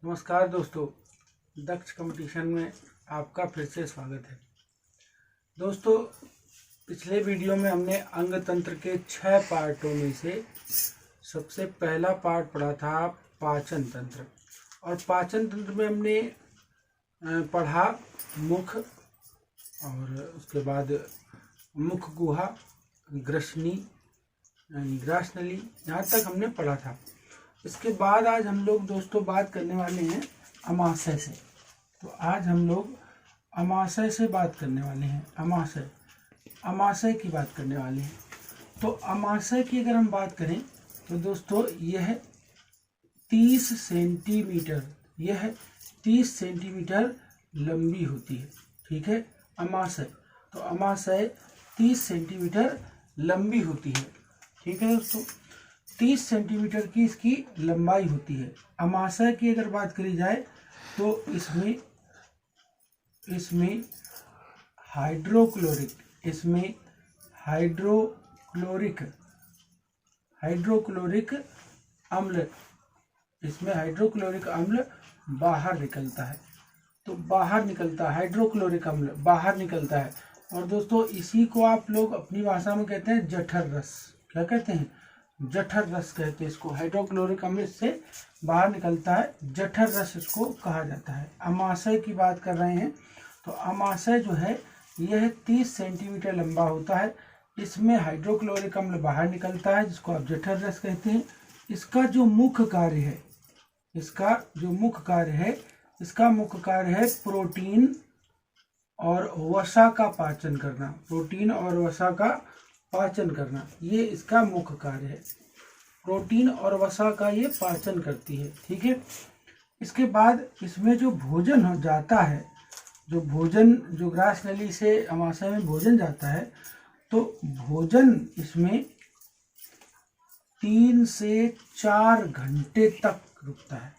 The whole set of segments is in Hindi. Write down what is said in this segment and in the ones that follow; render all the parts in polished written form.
नमस्कार दोस्तों, दक्ष कंपटीशन में आपका फिर से स्वागत है। दोस्तों, पिछले वीडियो में हमने अंग तंत्र के 6 पार्टों में से सबसे पहला पार्ट पढ़ा था पाचन तंत्र। और पाचन तंत्र में हमने पढ़ा मुख, और उसके बाद मुख गुहा, ग्रसनी यानी ग्रास नली, यहाँ तक हमने पढ़ा था। इसके बाद आज हम लोग दोस्तों बात करने वाले हैं अमाशय से। तो आज हम लोग अमाशय से बात करने वाले हैं। अमाशय की बात करने वाले हैं। तो अमाशय की अगर हम बात करें तो दोस्तों यह 30 सेंटीमीटर लंबी होती है। ठीक है, अमाशय। तो अमाशय 30 सेंटीमीटर लंबी होती है। ठीक है दोस्तों, 30 सेंटीमीटर की इसकी लंबाई होती है। अमाशय की अगर बात करी जाए तो इसमें हाइड्रोक्लोरिक अम्ल बाहर निकलता है। तो हाइड्रोक्लोरिक अम्ल बाहर निकलता है। और दोस्तों इसी को आप लोग अपनी भाषा में कहते हैं जठर रस। क्या कहते हैं? जठर रस कहते हैं इसको। हाइड्रोक्लोरिक अम्ल से बाहर निकलता है, जठर रस इसको कहा जाता है। अमाशय की बात कर रहे हैं तो अमाशय जो है यह 30 सेंटीमीटर लंबा होता है। इसमें हाइड्रोक्लोरिक अम्ल बाहर निकलता है, जिसको आप जठर रस कहते हैं। इसका जो मुख्य कार्य है प्रोटीन और वसा का पाचन करना। ये इसका मुख्य कार्य है। प्रोटीन और वसा का ये पाचन करती है। ठीक है, इसके बाद इसमें जो भोजन हो जाता है, जो ग्रास नली से अमाशय में भोजन जाता है, तो भोजन इसमें 3 से 4 घंटे तक रुकता है।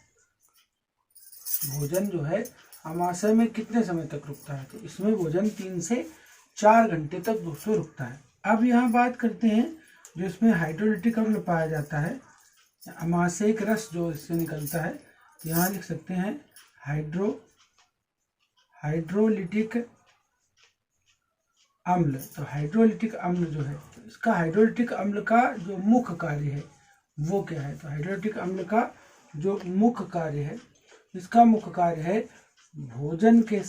भोजन जो है अमाशय में कितने समय तक रुकता है? तो इसमें भोजन 3 से 4 घंटे तक दोस्तों रुकता है। अब यहाँ बात करते हैं जो इसमें हाइड्रोलिटिक अम्ल पाया जाता है, अमाशयिक रस जो इससे निकलता है। तो यहाँ लिख सकते हैं हाइड्रोलिटिक अम्ल। तो हाइड्रोलिटिक अम्ल जो है, तो इसका हाइड्रोलिटिक अम्ल का जो मुख्य कार्य है वो क्या है? तो हाइड्रोलिटिक अम्ल का जो मुख्य कार्य है, इसका मुख्य कार्य है भोजन के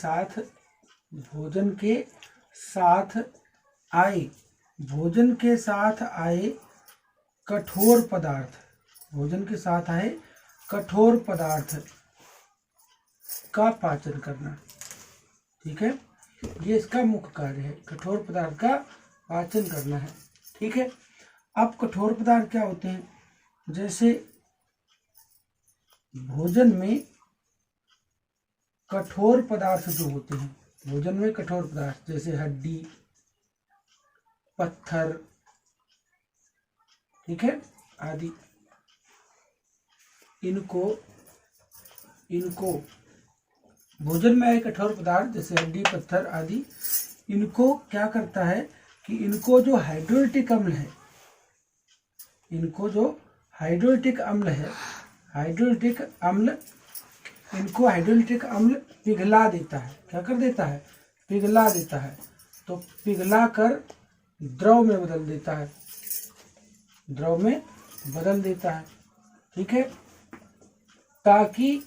साथ आए कठोर पदार्थ का पाचन करना। ठीक है, ये इसका मुख्य कार्य है, कठोर पदार्थ का पाचन करना है। ठीक है, अब कठोर पदार्थ क्या होते हैं? जैसे भोजन में कठोर पदार्थ जो होते हैं, जैसे हड्डी, पत्थर, ठीक है, आदि, इनको भोजन में आए कठोर पदार्थ जैसे हड्डी, पत्थर आदि, इनको क्या करता है कि इनको जो हाइड्रोलिटिक अम्ल पिघला देता है। क्या कर देता है? पिघला देता है। तो पिघला कर द्रव में बदल देता है। ठीक है, ताकि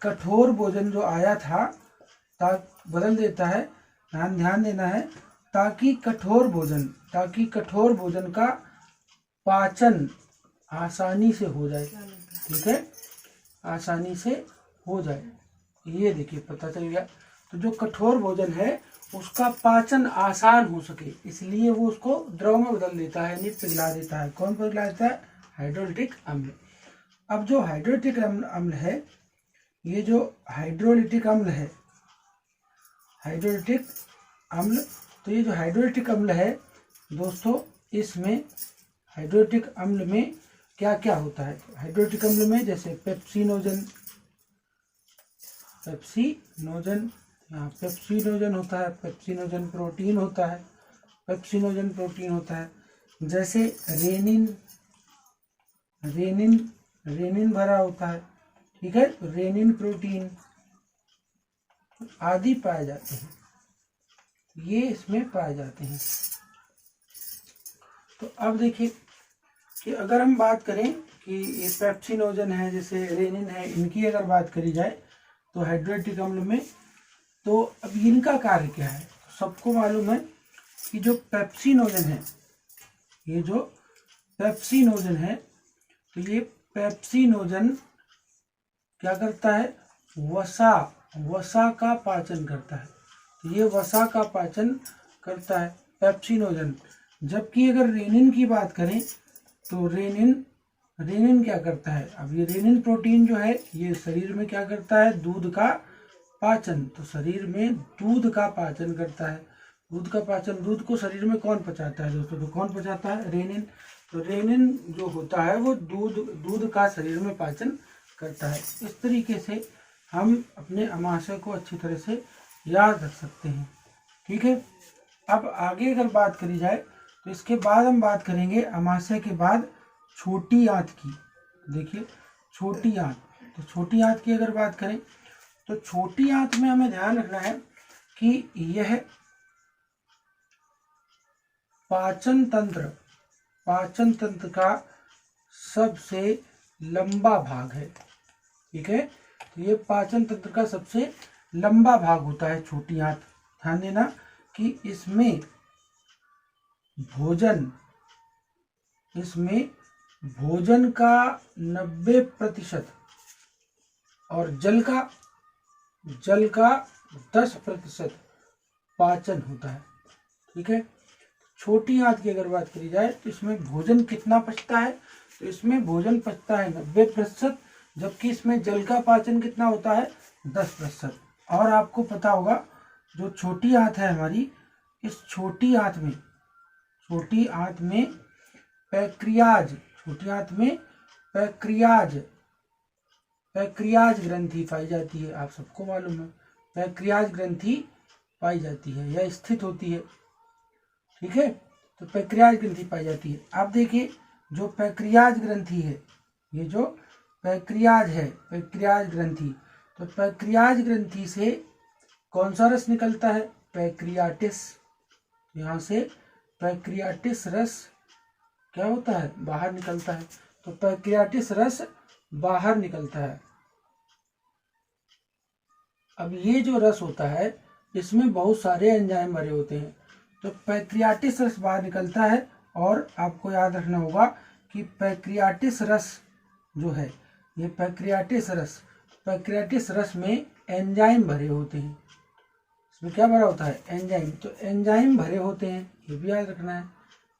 कठोर भोजन जो आया था बदल देता है। ध्यान देना है, ताकि कठोर भोजन का पाचन आसानी से हो जाए। ठीक है, आसानी से हो जाए। ये देखिए, पता चल गया। तो जो कठोर भोजन है उसका पाचन आसान हो सके, इसलिए वो उसको द्रव में बदल देता है, यानी पिघला देता है। कौन पिघला देता है? हाइड्रोलिटिक अम्ल। अब जो हाइड्रोलिटिक अम्ल है, ये जो हाइड्रोलिटिक अम्ल तो ये जो हाइड्रोलिटिक अम्ल है दोस्तों, इसमें हाइड्रोलिटिक अम्ल में क्या क्या होता है? हाइड्रोलिटिक अम्ल में जैसे पेप्सिनोजन होता है, पेप्सिनोजन प्रोटीन होता है। जैसे रेनिन भरा होता है। ठीक है, रेनिन प्रोटीन आदि पाए जाते हैं, ये इसमें पाए जाते हैं। तो अब देखिए कि अगर हम बात करें कि ये पेप्सिनोजन है, जैसे रेनिन है, इनकी अगर बात करी जाए तो हाइड्रोक्लोरिक अम्ल में, तो अब इनका कार्य क्या है। तो सबको मालूम है कि जो पेप्सिनोजन है, ये जो पेप्सिनोजन है, तो ये पेप्सिनोजन क्या करता है, वसा का पाचन करता है। तो ये वसा का पाचन करता है पेप्सिनोजन। जबकि अगर रेनिन की बात करें तो रेनिन क्या करता है, अब ये रेनिन प्रोटीन जो है ये शरीर में क्या करता है, दूध का पाचन। तो शरीर में दूध का पाचन करता है। दूध का पाचन, दूध को शरीर में कौन पचाता है दोस्तों, तो कौन पचाता है, रेनिन। तो रेनिन जो होता है वो दूध का शरीर में पाचन करता है। इस तरीके से हम अपने अमाशय को अच्छी तरह से याद रख सकते हैं। ठीक है, अब आगे अगर बात करी जाए तो इसके बाद हम बात करेंगे अमाशय के बाद छोटी आंत की। देखिए छोटी आंत, तो छोटी आंत की अगर बात करें तो छोटी आंत में हमें ध्यान रखना है कि यह पाचन तंत्र का सबसे लंबा भाग है। ठीक है, तो ये पाचन तंत्र का सबसे लंबा भाग होता है छोटी आंत। ध्यान देना कि इसमें भोजन का 90% और जल का 10% पाचन होता है। ठीक है, छोटी आंत की अगर बात करी जाए तो इसमें भोजन कितना पचता है, तो इसमें भोजन पचता है 90%, जबकि इसमें जल का पाचन कितना होता है, 10%। और आपको पता होगा जो छोटी आंत है हमारी, इस छोटी आंत में पैक्रियाज ग्रंथि पाई जाती है। आप सबको मालूम है पैक्रियाज ग्रंथि पाई जाती है या स्थित होती है। ठीक है, तो पैक्रियाज ग्रंथि पाई जाती है। आप देखिए जो पैक्रियाज ग्रंथि है, ये जो पैक्रियाज ग्रंथि, तो पैक्रियाज ग्रंथि से कौन सा रस निकलता है, पैक्रियाटिस। यहाँ से पैक्रियाटिस रस क्या होता है, बाहर निकलता है। तो पैक्रियाटिस रस बाहर निकलता है। अब ये जो रस होता है इसमें बहुत सारे एंजाइम भरे होते हैं। तो पैक्रियाटिस रस बाहर निकलता है, और आपको याद रखना होगा कि पैक्रियाटिस रस जो है, ये पैक्रियाटिस रस में एंजाइम भरे होते हैं। इसमें क्या भरा होता है, एंजाइम। तो एंजाइम भरे होते हैं, ये भी याद रखना है।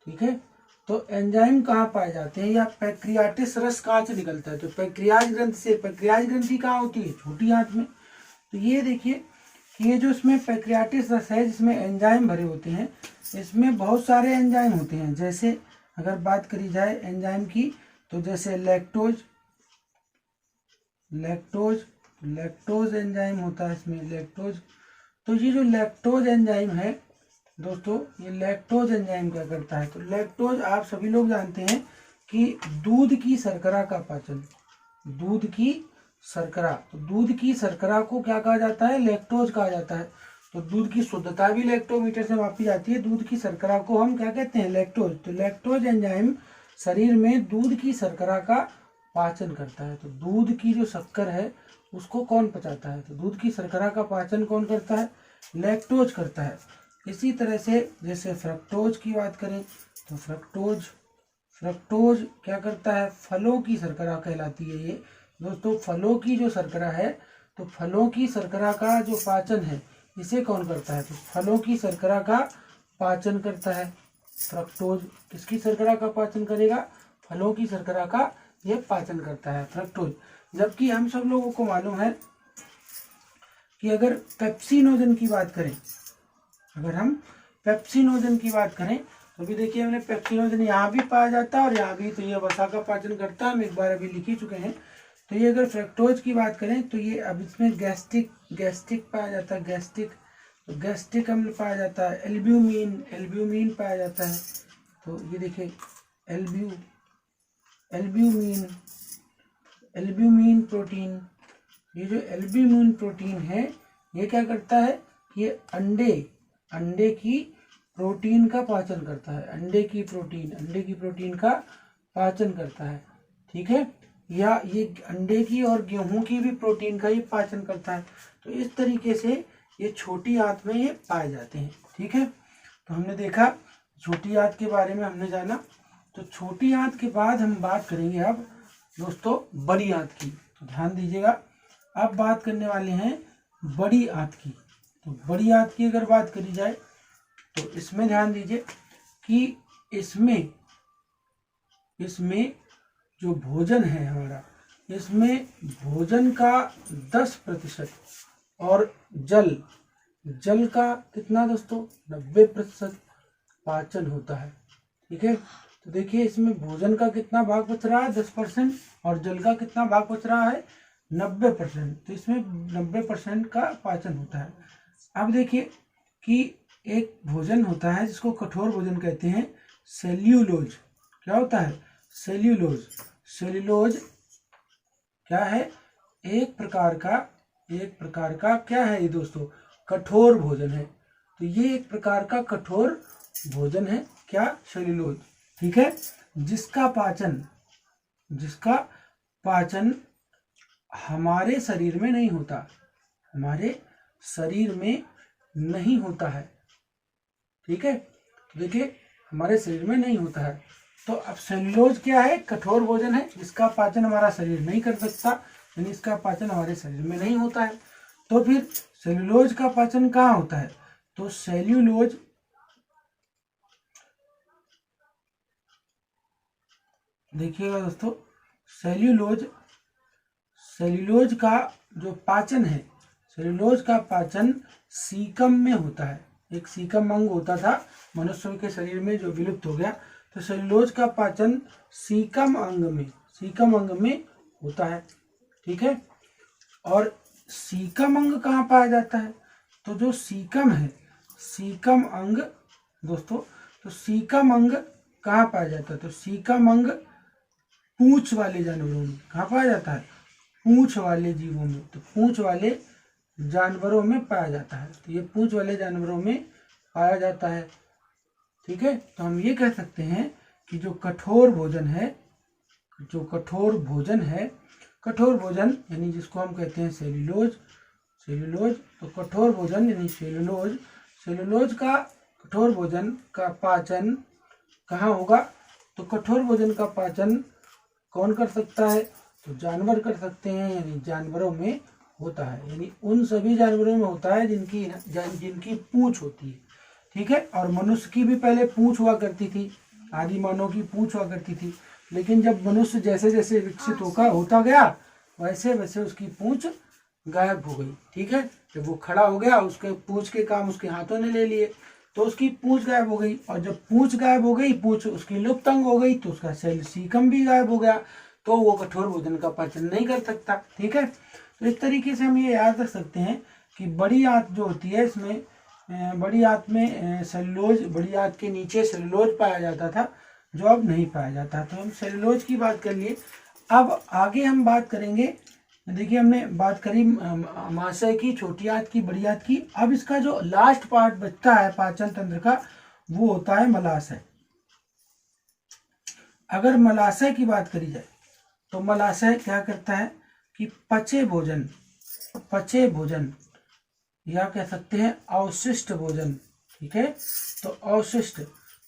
ठीक है, तो एंजाइम कहाँ पाए जाते हैं, या पैक्रियाटिस रस कहाँ से निकलता है, तो पैक्रियाज ग्रंथि से। पैक्रियाज ग्रंथि कहाँ होती है, छोटी आंत में। तो ये देखिए कि ये जो इसमें पैक्रियाटिस रस है जिसमें एंजाइम भरे होते हैं, इसमें बहुत सारे एंजाइम होते हैं। जैसे अगर बात करी जाए एंजाइम की, तो जैसे लैक्टोज एंजाइम होता है इसमें, लैक्टोज। तो ये जो लैक्टोज एंजाइम है दोस्तों, ये लैक्टोज एंजाइम क्या करता है, तो लैक्टोज आप सभी लोग जानते हैं कि दूध की शर्करा का पाचन, दूध की शर्करा, तो दूध की शर्करा को क्या कहा जाता है, लैक्टोज कहा जाता है। तो दूध की शुद्धता भी लैक्टोमीटर से मापी जाती है। दूध की शर्करा को हम क्या कहते हैं, लैक्टोज। तो लैक्टोज एंजाइम शरीर में दूध की शर्करा का पाचन करता है। तो दूध की जो शक्कर है उसको कौन पचाता है, तो दूध की शर्करा का पाचन कौन करता है, लैक्टोज करता है। इसी तरह से जैसे फ्रक्टोज की बात करें तो फ्रक्टोज क्या करता है, फलों की शर्करा कहलाती है ये दोस्तों। फलों की जो शर्करा है, तो फलों की शर्करा का जो पाचन है इसे कौन करता है, तो फलों की शर्करा का पाचन करता है फ्रक्टोज। किसकी शर्करा का पाचन करेगा, फलों की शर्करा का ये पाचन करता है फ्रक्टोज। जबकि हम सब लोगों को मालूम है कि अगर पेप्सिनोजन की बात करें, अगर हम पेप्सिनोजन की बात करें तो भी देखिए हमने पेप्सिनोजन यहाँ भी पाया जाता है और यहाँ भी। तो ये वसा का पाचन करता है, हम एक बार अभी लिख ही चुके हैं। तो ये अगर फ्रक्टोज की बात करें तो ये अब इसमें गैस्ट्रिक पाया जाता है, तो गैस्ट्रिक अम्ल पाया जाता है। एल्ब्यूमिन पाया जाता है। तो ये देखिए एल्ब्यूमिन प्रोटीन। ये जो एल्ब्यूमिन प्रोटीन है ये क्या करता है, ये अंडे की प्रोटीन का पाचन करता है। अंडे की प्रोटीन का पाचन करता है, ठीक है। या ये अंडे की और गेहूं की भी प्रोटीन का ही पाचन करता है। तो इस तरीके से ये छोटी आंत में ये पाए जाते हैं, ठीक है। तो हमने देखा छोटी आंत के बारे में हमने जाना। तो छोटी आंत के बाद हम बात करेंगे अब दोस्तों बड़ी आंत की। तो ध्यान दीजिएगा, अब बात करने वाले हैं बड़ी आंत की। तो बड़ी आंत की अगर बात करी जाए तो इसमें ध्यान दीजिए कि इसमें जो भोजन है हमारा, इसमें भोजन का 10% और जल का कितना दोस्तों 90% पाचन होता है, ठीक है। तो देखिए इसमें भोजन का कितना भाग बच रहा है 10% और जल का कितना भाग बच रहा है 90%। तो इसमें 90% का पाचन होता है। अब देखिए कि एक भोजन होता है जिसको कठोर भोजन कहते हैं, सेल्यूलोज। क्या होता है सेल्यूलोज क्या है, एक प्रकार का क्या है ये दोस्तों, कठोर भोजन है। तो ये एक प्रकार का कठोर भोजन है, क्या, सेल्यूलोज, ठीक है। जिसका पाचन हमारे शरीर में नहीं होता है, ठीक है। देखिए हमारे शरीर में नहीं होता है। तो अब सेल्यूलोज क्या है, कठोर भोजन है जिसका पाचन हमारा शरीर नहीं कर सकता, यानी इसका पाचन हमारे शरीर में नहीं होता है। तो फिर सेल्यूलोज का पाचन कहाँ होता है, तो सेल्यूलोज देखिएगा दोस्तों, सेल्यूलोज का जो पाचन है, सेल्यूलोज का पाचन सीकम में होता है। एक सीकम अंग होता था मनुष्य के शरीर में जो विलुप्त हो गया। तो सेल्यूलोज का पाचन सीकम अंग में होता है, ठीक है। और सीकम अंग कहाँ पाया जाता है, तो जो सीकम है, सीकम अंग दोस्तों, तो सीकम अंग कहाँ पाया जाता है, तो सीकम अंग पूंछ वाले जानवरों में कहाँ पाया जाता है, पूंछ वाले जीवों में। तो पूंछ वाले जानवरों में पाया जाता है। तो ये पूंछ वाले जानवरों में पाया जाता है, ठीक है। तो हम ये कह सकते हैं कि जो कठोर भोजन है, कठोर भोजन यानी जिसको हम कहते हैं सेल्यूलोज। तो कठोर भोजन यानी सेल्यूलोज का कठोर भोजन का पाचन कहाँ होगा, तो कठोर भोजन का पाचन कौन कर सकता है, तो जानवर कर सकते हैं, यानी जानवरों में होता है। यानी उन सभी जानवरों में होता है जिनकी पूंछ होती है, ठीक है। और मनुष्य की भी पहले पूंछ हुआ करती थी, आदि मानव की पूंछ हुआ करती थी। लेकिन जब मनुष्य जैसे जैसे विकसित होता गया वैसे वैसे उसकी पूंछ गायब हो गई, ठीक है। जब वो खड़ा हो गया उसके पूंछ के काम उसके हाथों ने ले लिए, तो उसकी पूंछ गायब हो गई। और जब पूंछ गायब हो गई, पूंछ उसकी लुप्त अंग हो गई, तो उसका सीकम भी गायब हो गया, तो वो कठोर भोजन का पाचन नहीं कर सकता, ठीक है। तो इस तरीके से हम ये याद रख सकते हैं कि बड़ी आंत जो होती है, इसमें बड़ी आंत में सेल्यूलोज, बड़ी आंत के नीचे सेल्यूलोज पाया जाता था जो अब नहीं पाया जाता। तो हम सेल्यूलोज की बात कर लिए। अब आगे हम बात करेंगे, देखिए हमने बात करी महाशय की, छोटी आंत की, बड़ी आंत की। अब इसका जो लास्ट पार्ट बचता है पाचन तंत्र का, वो होता है मलाशय। अगर मलाशय की बात करी जाए तो मलाशय क्या करता है कि पचे भोजन या कह सकते हैं अवशिष्ट भोजन, ठीक है। तो अवशिष्ट,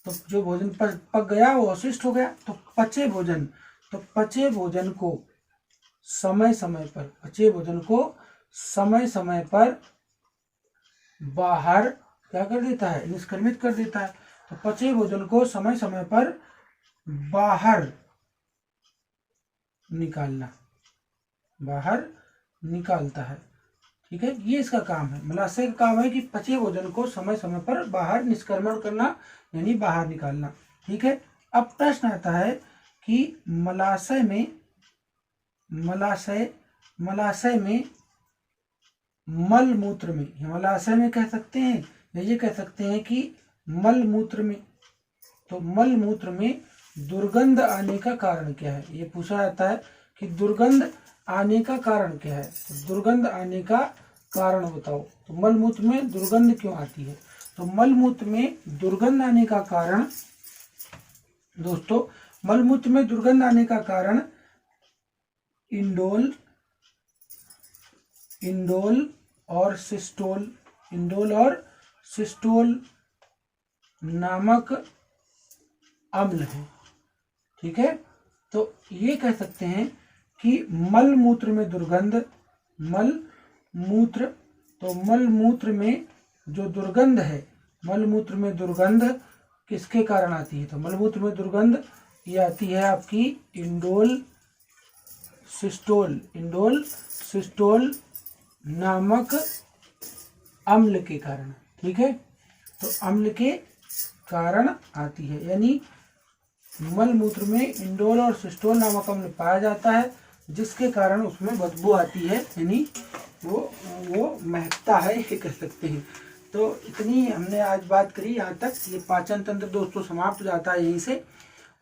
तो जो भोजन पक गया वो अवशिष्ट हो गया। तो पचे भोजन को समय समय पर बाहर क्या कर देता है, निष्क्रमित कर देता है। तो पचे भोजन को समय समय पर बाहर निकालता है, ठीक है। ये इसका काम है, मलाशय का काम है कि पचे भोजन को समय समय पर बाहर निष्क्रमण करना, यानी बाहर निकालना, ठीक है। अब प्रश्न आता है कि मलाशय में मल मूत्र में, मलाशय में कह सकते हैं या ये कह सकते हैं कि मल मूत्र में, तो मल मूत्र में दुर्गंध आने का कारण क्या है, ये पूछा जाता है कि दुर्गंध आने का कारण क्या है। तो दुर्गंध आने का कारण बताओ। तो मलमूत्र में दुर्गंध क्यों आती है। तो मलमूत्र में दुर्गंध आने का कारण दोस्तों, मलमूत्र में दुर्गंध आने का कारण इंडोल और सिस्टोल नामक अम्ल है। ठीक है, तो ये कह सकते हैं कि मलमूत्र में दुर्गंध, मलमूत्र में जो दुर्गंध है, मलमूत्र में दुर्गंध किसके कारण आती है। तो मलमूत्र में दुर्गंध ये आती है आपकी इंडोल सिस्टोल नामक अम्ल के कारण। ठीक है, तो अम्ल के कारण आती है, यानी मलमूत्र में इंडोल और सिस्टोल नामक अम्ल पाया जाता है, जिसके कारण उसमें बदबू आती है, यानी वो महकता है, ये कह सकते हैं। तो इतनी हमने आज बात करी यहाँ तक। ये पाचन तंत्र दोस्तों समाप्त हो जाता है यहीं से,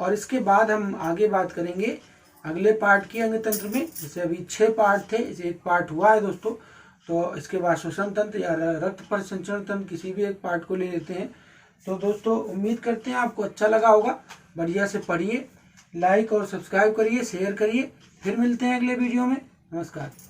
और इसके बाद हम आगे बात करेंगे अगले पार्ट की अंग तंत्र में। जैसे अभी 6 पार्ट थे, इसे एक पार्ट हुआ है दोस्तों, तो इसके बाद श्वसन तंत्र या रक्त परिसंचरण तंत्र किसी भी एक पार्ट को ले लेते हैं। तो दोस्तों उम्मीद करते हैं आपको अच्छा लगा होगा। बढ़िया से पढ़िए, लाइक और सब्सक्राइब करिए, शेयर करिए। फिर मिलते हैं अगले वीडियो में। नमस्कार।